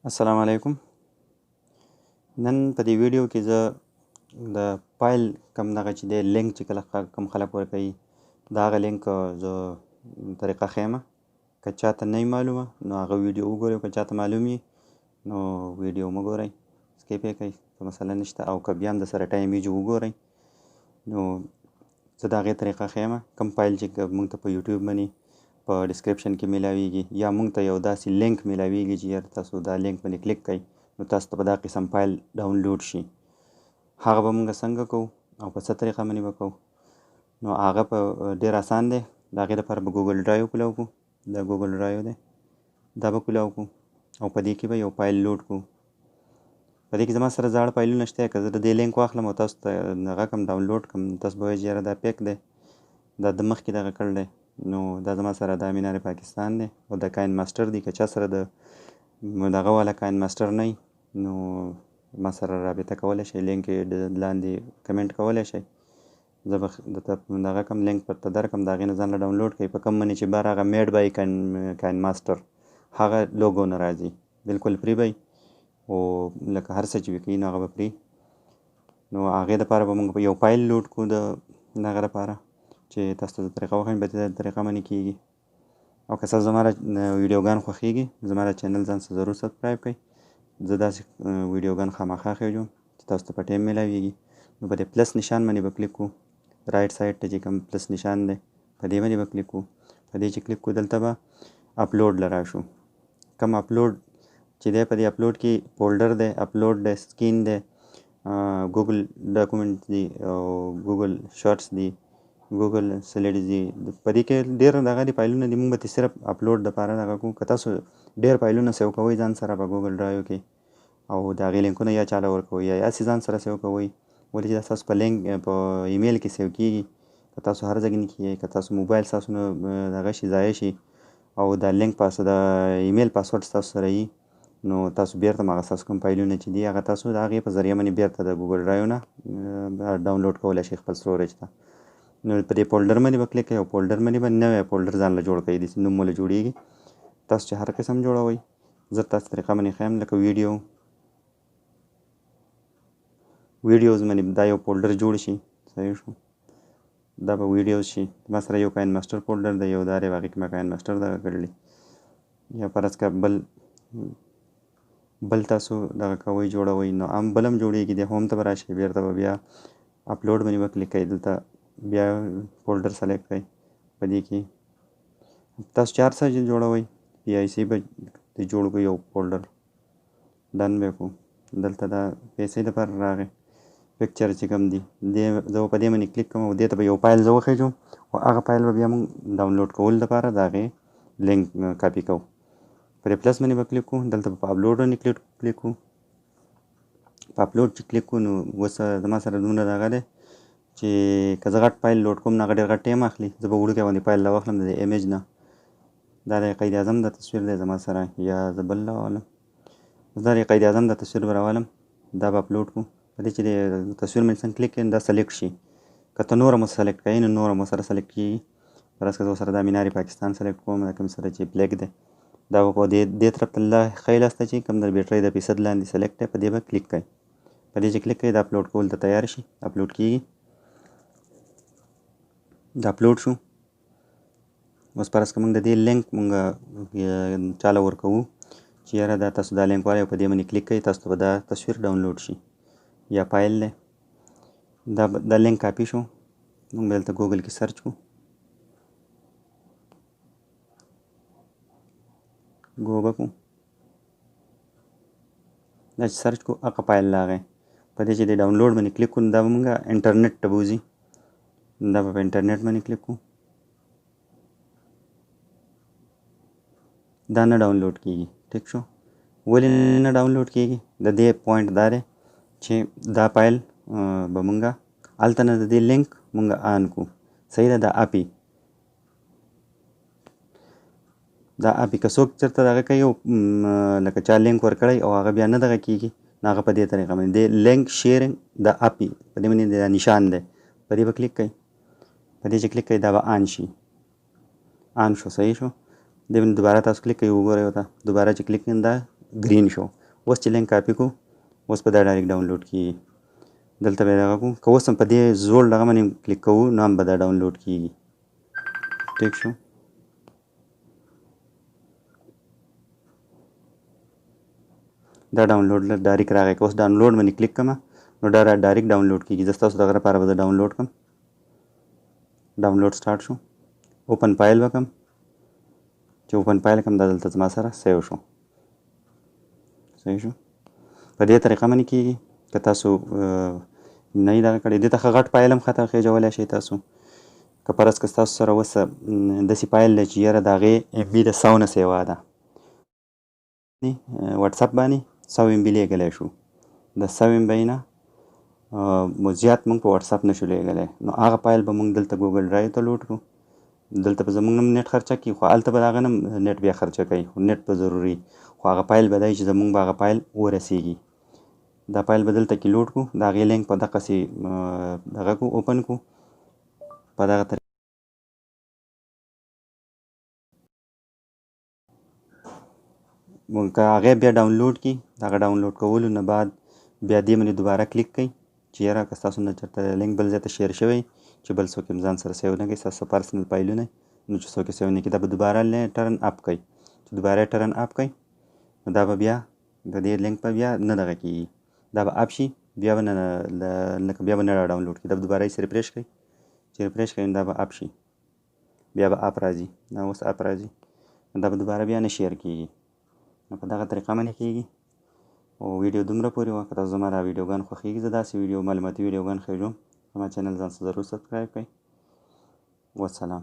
السلام علیکم. نن په دې ویډیو کې زه د فایل کم دغه چې دی لینک چې کله کم خلک ورکوي د هغه لینک زه طریقه ښیم. که چاته نه وي معلومه نو هغه ویډیو وګورئ، که چاته معلوم وي نو ویډیو مه ګورئ، سکیپ یې کړئ، څه مسله نشته. او که بیا هم د سره ټایم وي وګورئ نو زه د هغې طریقه ښیم. کم فایل چې موږ ته په یوټیوب باندې په ډسکرپشن کې میلاویږي یا موږ ته یو داسې لینک میلاویږي چې یاره تاسو دا لینک باندې کلیک کړئ نو تاسو ته به دا قسم فایل ډاونلوډ شي. هغه به موږ څنګه کوو او په څه طریقه باندې به کوو نو هغه په ډېر آسان دی. د هغې لپاره به ګوګل ډرایو کولاو کړو، دا ګوګل ډرایو دی، دا به کولاو کړو او په دې کې به یو فایل لوډ کړو. په دې کې زما سره زاړه فایلونه شته، که زه د دې لینک واخلم او تاسو ته هغه کړم ډاونلوډ کړم تاسو به وایئ چې یاره دا پیک دی، دا د مخکې دغه کړی دی. نو دا زما سره د مینار پاکستان دی او د کاین ماسټر دی. که چا سره د دغه والا کاین ماسټر نه نو ما سره رابطه کولی شئ، لینک یې لاندې کمنټ کولی شئ. زه به درته دغه کوم لینک درته درکړم، د هغې نه ځان له ډاونلوډ کړئ. په کوم باندې چې بار هغه میډ بای کاین ماسټر هغه لوګو نه راځي، بلکل فری به او لکه هر څه چې به کوي نو هغه به فری. نو هغې دپاره به موږ یو فایل لوډ کړو د دغه لپاره چې تاسو ته طریقه وښیم، په دې طریقه باندې کېږي. او که تاسو زما ویډیوګان خوښېږي زما د چینل ځان سره ضرور سبسکرایب کړئ. زه داسې ویډیوګان خامخا خېږم چې تاسو ته په ټایم میلاویږي. نو په دې پلس نشان باندې به کلیک کړو، رایټ سایډ ته چې کوم پلس نشان دی په دې باندې به کلیک کړو. په دې چې کلیک کړو دلته به اپلوډ له راشو. کوم اپلوډ چې دی په دې اپلوډ کې فولډر دی، اپلوډ دی، سکین دی، ګوګل ډاکومنټ دی او ګوګل شارټس دی، ګوګل سلیډز دي. په دې کې ډېر دغه دي فایلونه دي، موږ به ترې صرف اپلوډ دپاره دغه کوو. که تاسو ډېر فایلونه سیو کوئ ځان سره په ګوګل ډرایو کې او د هغې لینکونه یا چاله ورکوئ یا هسې ځان سره سیو کوئ، ولې چې دا ستاسو په لینک په ایمیل کې سیو کېږي. که تاسو هر ځای کې نه کېږئ، که تاسو موبایل ستاسو نه دغه شي ضایع شي او دا لینک د ایمیل پاسورډ ستاسو سره وي نو تاسو بیرته هم هغه ستاسو کوم فایلونه چې دي هغه تاسو د هغې په ذریعه باندې بیرته د ګوګل ډرایو نه ډاونلوډ کولی شئ خپل سټوریج ته. نو په دې فولډر باندې به کلیک کوئ او فولډر باندې به نوی فولډر ځان له جوړ کړئ، داسې نوم له جوړېږي. تاسو چې هر قسم جوړوئ زه تاسو طریقه باندې ښیم. لکه ویډیوز باندې دا یو فولډر جوړ شي، صحیح شو، دا به ویډیوز شي. ما سره یو کاین ماسټر فولډر دی، یو دا دی، هغې کې ما کاین ماسټر دغه کړلی. یا فرض کړه بل تاسو دغه کوئ جوړوئ نو هم بل هم جوړېږي. دی هوم ته به راشئ، بیرته به بیا اپلوډ باندې به کلیک کوئ، دلته بیا فولډر سلیکټ کړئ. په دې کې تاسو چې هر څه جوړوئ پی آی سی به جوړ کړو، یو فولډر ډن به کړو. دلته دا پیسې دپاره راغی، پکچر چې کوم دي زه به په دې باندې کلیک کوم او دې ته به یو فایل زه وخېږم او هغه فایل به بیا موږ ډاونلوډ کولو دپاره د هغې لینک کاپي کوو. په دې پلس باندې به کلیک کړو، دلته به په اپلوډ باندې کلیک کړو. په اپلوډ چې کلیک کړو نو اوس زما سره دومره دغه دی چې که زه غټ فایل لوډ کوم نو هغه ډېر غټ ټایم اخلي. زه به وړوکی غوندې فایل راواخلم د ایمیج نه. دا د قید اعظم د تصویر دی زما سره، یا زه بل راولم. دا د قید اعظم د تصویر به راولم، دا به اپلوډ کړو. په دې چې د تصویر باندې څنګه کلیک کړئ دا سلیکټ شي. که ته نور هم سلیکټ کوئ نو نور هم ورسره سلیکټ کېږي. فرض کړه زه ورسره دا مینار پاکستان سلیکټ کوم، دا کوم سره چې بلیک دی دا به په دې طرف ته ښی لاس ته چې کوم د بیټرۍ د فیصد لاندې سلیکټ دی په دې به کلیک کړئ. په دې چې کلیک کړئ دا اپلوډ کول ته تیار شي، اپلوډ کېږي. دا اپلوډ شو. اوس فرض کړه موږ د دې لینک موږ چاله ورکوو چې یاره دا تاسو دا لینک وایئ او په دې باندې کلیک کوئ، تاسو ته به دا تصویر ډاونلوډ شي یا فایل دی. دا لینک کاپي شو، موږ به دلته ګوګل کې سرچ کړو، ګوګل کړو. دا چې سرچ کړو هغه فایل راغی. په دې چې د ډاونلوډ باندې کلیک کړو دا به موږ انټرنیټ ته بوځي، دا به په انټرنیټ باندې کلیک کړو. دا نه ډاونلوډ کېږي، ټیک شو. ولې نه ډاونلوډ کېږي؟ د دې پوینټ دا دی چې دا فایل به موږ هلته نه د دې لینک موږ آن کړو، صحیح ده. دا اپي که څوک چېرته دغه کوي لکه چا لینک ورکړی او هغه بیا نه دغه کېږي نو هغه په دې طریقه باندې د لینک شیرینګ د اپي په دې باندې د نشان دی، په دې به کلیک کوئ. په دې چې کلیک کوئ دا به آن شي، آن شو، صحیح شو. دې باندې دوباره تاسو کلیک کوئ، وګورئ ورته دوباره چې کلیک کوئ دا ګرین شو. اوس چې لینک کاپي کو اوس په دا ډایرکټ ډاونلوډ کیږي. دلته به دغه کوو که اوس هم په دې زوړ دغه باندې کلیک کوو نو هم به دا ډاونلوډ کیږي. ټیک شو. دا ډاونلوډ ډایرکټ راغی. که اوس ډاونلوډ باندې کلیک کړم نو دا ډایرکټ ډاونلوډ کیږي. زه ستاسو دغه لپاره به زه ډاونلوډ کړم. ډاونلوډ سټارټ شو. اوپن فایل وکړم. چې اوپن فایل کړم دا دلته زما سره سیو شو. صحیح شو. په دې طریقه باندې کیږي. که تاسو نه یې دغه کړی دې ته ښه غټ فایل هم ښه خېجولی شئ تاسو. که فرض که ستاسو سره اوس داسې فایل دی چې یاره د هغې MB د 100 نه سیوا ده وټساپ باندې 100 MB لیږلی شو. د 100 MB نه مو زیات موږ په وټساپ نشو لیږلی نو هغه فایل به موږ دلته ګوګل ډرایو ته لوډ کړو. دلته به زموږ هم نیټ خرچه کړي خو هلته به د هغه نه نیټ بیا خرچه کوي خو نیټ به ضروري خو هغه فایل به دی چې زموږ به هغه فایل ورسیږي. دا فایل به دلته کې لوډ کړو. د هغې لینک په دقسې دغه کړو اوپن کړو په دغه طریقه که هغې بیا ډاونلوډ کړي د هغه ډاونلوډ کولو نه بعد بیا دې باندې دوباره کلیک کړئ چې یاره که ستاسو نه چېرته لینک بل ځای ته شیر شوی چې بل څوک هم ځان سره سیو نه کړي ستاسو پرسنل فایلونه نو چې څوک یې سیو نه کړي دا به دوباره ټرن اپ کړئ. چې دوباره یې ټرن اپ کړئ نو دا به بیا د دې لینک به بیا نه دغه کېږي. دا به اپ شي بیا به نه لکه بیا به نه راډاونلوډ کړي. دا به دوباره یې ریفریش کړئ. چې ریفریش کړئ نو دا به اپ شي. بیا به اپ راځي. دا اوس اپ راځي. دا به دوباره بیا نه شیر کېږي. نو په دغه طریقه باندې کېږي. او ویډیو دومره پورې وه. که تاسو زما دا ویډیوګان خوښېږي زه داسې ویډیو معلوماتي ویډیوګان خېږم. زما چینل ځان سره ضرور سبسکرایب کړئ. والسلام.